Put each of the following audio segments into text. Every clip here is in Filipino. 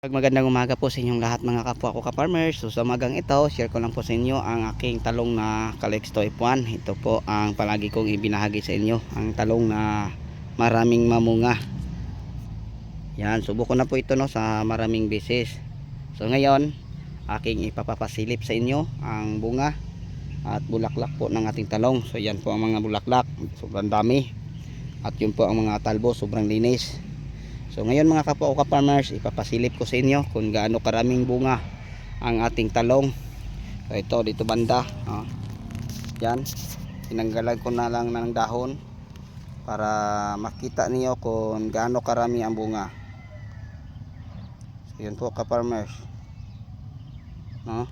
Magandang umaga po sa inyong lahat mga kapwa ko ka-farmers. So sa umagang ito, share ko lang po sa inyo ang aking talong na Calixto F1. Ito po ang palagi kong ibinahagi sa inyo, ang talong na maraming mamunga. Yan, subukan na po ito no sa maraming beses. So ngayon, aking ipapapasilip sa inyo ang bunga at bulaklak po ng ating talong. So yan po ang mga bulaklak, sobrang dami. At yun po ang mga talbo, sobrang linis. So ngayon mga kapwa ko ka-farmers, ipapasilip ko sa inyo kung gaano karaming bunga ang ating talong. So ito dito banda, yan, tinanggalan ko na lang ng dahon para makita niyo kung gaano karami ang bunga. So yun po ka-farmers, no?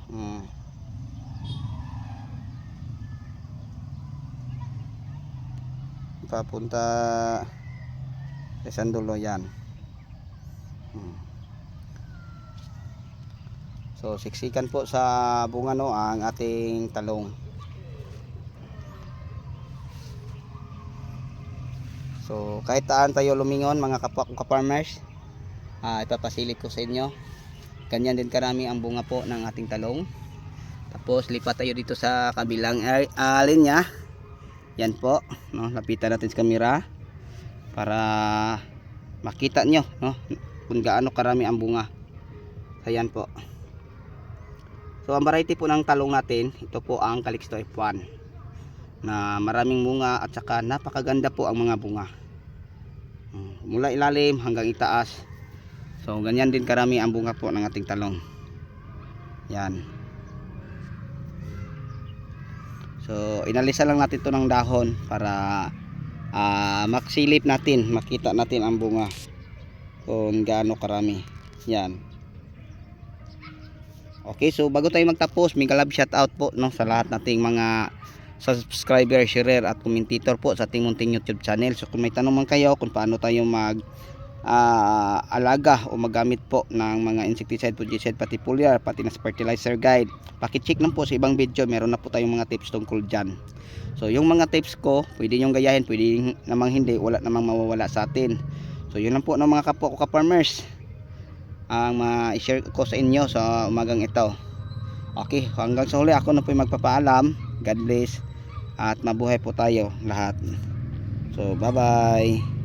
Papunta sa sandulo yan. So siksikan po sa bunga no ang ating talong. So kahit taan tayo lumingon mga kapwa ko ka-farmers, ipapasilip ko sa inyo. Ganyan din karami ang bunga po ng ating talong. Tapos lipat tayo dito sa kabilang linya. Yan po, no, lapitan natin sa camera para makita nyo no kung gaano karami ang bunga. Ayan po. So ang variety po ng talong natin, ito po ang Calixto F1 na maraming bunga at saka napakaganda po ang mga bunga. Mula ilalim hanggang itaas. So ganyan din karami ang bunga po ng ating talong. Yan. So inalisa lang natin ito ng dahon para maksilip natin, makita natin ang bunga kung gaano karami. Yan. Okay, so bago tayo magtapos, mega love shout out po no sa lahat nating mga subscriber, sharer at commentator po sa ating munting YouTube channel. So kung may tanong man kayo kung paano tayo mag alaga o maggamit po ng mga insecticide, fungicide, pati foliar, pati na fertilizer guide, paki-check lang po sa ibang video, meron na po tayong mga tips tungkol dyan. So yung mga tips ko, pwede nyo gayahin, pwede namang hindi, wala namang mawawala sa atin. So yun lang po ng mga kapwa ko ka-farmers ang ma-share ko sa inyo sa umagang ito. Okay, hanggang sa huli ako na po magpapaalam. God bless at mabuhay po tayo lahat. So bye bye.